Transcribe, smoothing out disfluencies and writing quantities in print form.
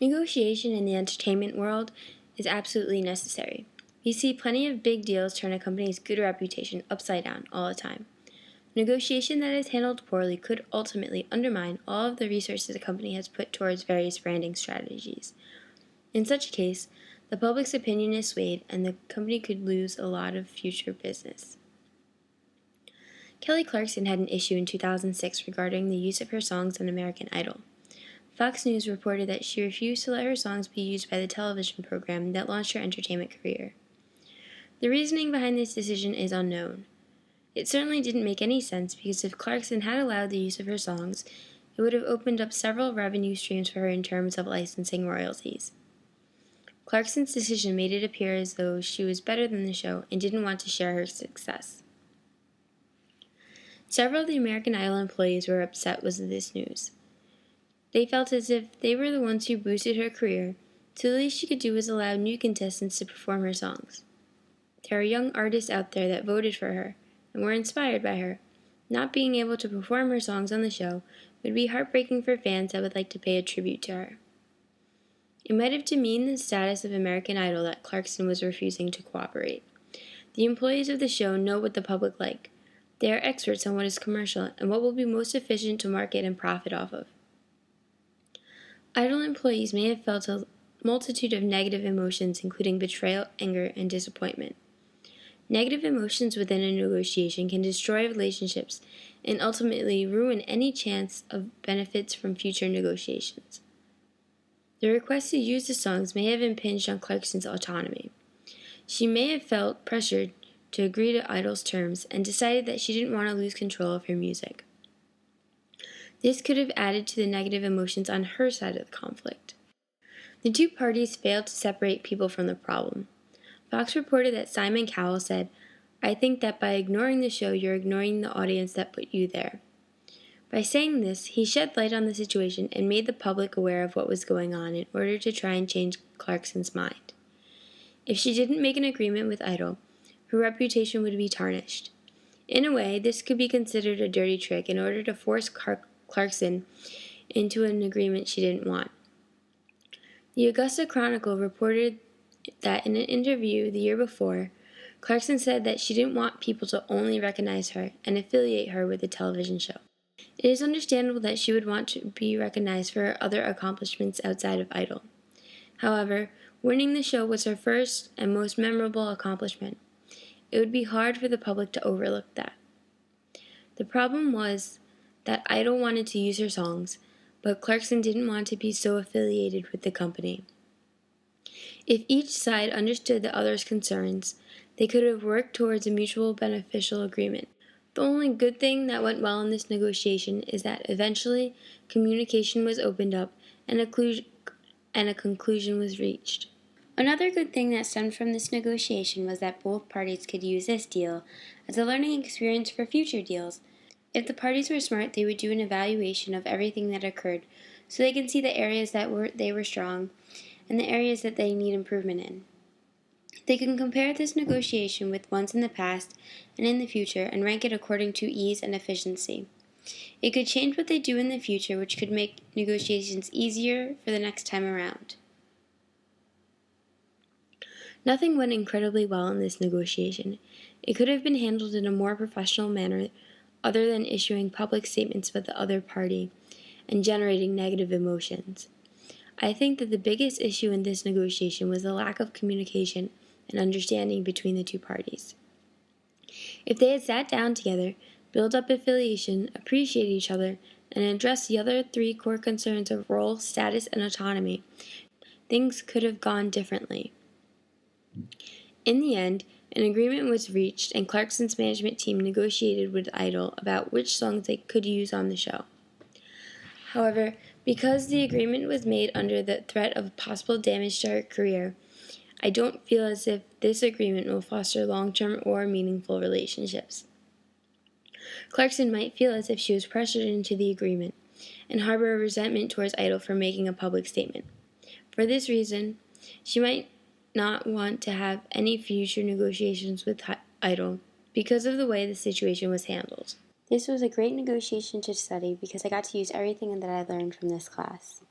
Negotiation in the entertainment world is absolutely necessary. We see plenty of big deals turn a company's good reputation upside down all the time. Negotiation that is handled poorly could ultimately undermine all of the resources a company has put towards various branding strategies. In such a case, the public's opinion is swayed and the company could lose a lot of future business. Kelly Clarkson had an issue in 2006 regarding the use of her songs on American Idol. Fox News reported that she refused to let her songs be used by the television program that launched her entertainment career. The reasoning behind this decision is unknown. It certainly didn't make any sense because if Clarkson had allowed the use of her songs, it would have opened up several revenue streams for her in terms of licensing royalties. Clarkson's decision made it appear as though she was better than the show and didn't want to share her success. Several of the American Idol employees were upset with this news. They felt as if they were the ones who boosted her career, so the least she could do was allow new contestants to perform her songs. There are young artists out there that voted for her and were inspired by her. Not being able to perform her songs on the show would be heartbreaking for fans that would like to pay a tribute to her. It might have demeaned the status of American Idol that Clarkson was refusing to cooperate. The employees of the show know what the public like. They are experts on what is commercial and what will be most efficient to market and profit off of. Idol employees may have felt a multitude of negative emotions, including betrayal, anger, and disappointment. Negative emotions within a negotiation can destroy relationships and ultimately ruin any chance of benefits from future negotiations. The request to use the songs may have impinged on Clarkson's autonomy. She may have felt pressured to agree to Idol's terms and decided that she didn't want to lose control of her music. This could have added to the negative emotions on her side of the conflict. The two parties failed to separate people from the problem. Fox reported that Simon Cowell said, "I think that by ignoring the show, you're ignoring the audience that put you there." By saying this, he shed light on the situation and made the public aware of what was going on in order to try and change Clarkson's mind. If she didn't make an agreement with Idol, her reputation would be tarnished. In a way, this could be considered a dirty trick in order to force Clarkson into an agreement she didn't want. The Augusta Chronicle reported that in an interview the year before, Clarkson said that she didn't want people to only recognize her and affiliate her with the television show. It is understandable that she would want to be recognized for her other accomplishments outside of Idol. However, winning the show was her first and most memorable accomplishment. It would be hard for the public to overlook that. The problem was that Idol wanted to use her songs, but Clarkson didn't want to be so affiliated with the company. If each side understood the other's concerns, they could have worked towards a mutual beneficial agreement. The only good thing that went well in this negotiation is that eventually communication was opened up and a conclusion was reached. Another good thing that stemmed from this negotiation was that both parties could use this deal as a learning experience for future deals. If the parties were smart, they would do an evaluation of everything that occurred so they can see the areas that they were strong and the areas that they need improvement in. They can compare this negotiation with ones in the past and in the future and rank it according to ease and efficiency. It could change what they do in the future, which could make negotiations easier for the next time around. Nothing went incredibly well in this negotiation. It could have been handled in a more professional manner other than issuing public statements about the other party and generating negative emotions. I think that the biggest issue in this negotiation was the lack of communication and understanding between the two parties. If they had sat down together, built up affiliation, appreciate each other, and addressed the other three core concerns of role, status, and autonomy, things could have gone differently. In the end, an agreement was reached and Clarkson's management team negotiated with Idol about which songs they could use on the show. However, because the agreement was made under the threat of possible damage to her career, I don't feel as if this agreement will foster long-term or meaningful relationships. Clarkson might feel as if she was pressured into the agreement and harbor a resentment towards Idol for making a public statement. For this reason, she might not want to have any future negotiations with Idol because of the way the situation was handled. This was a great negotiation to study because I got to use everything that I learned from this class.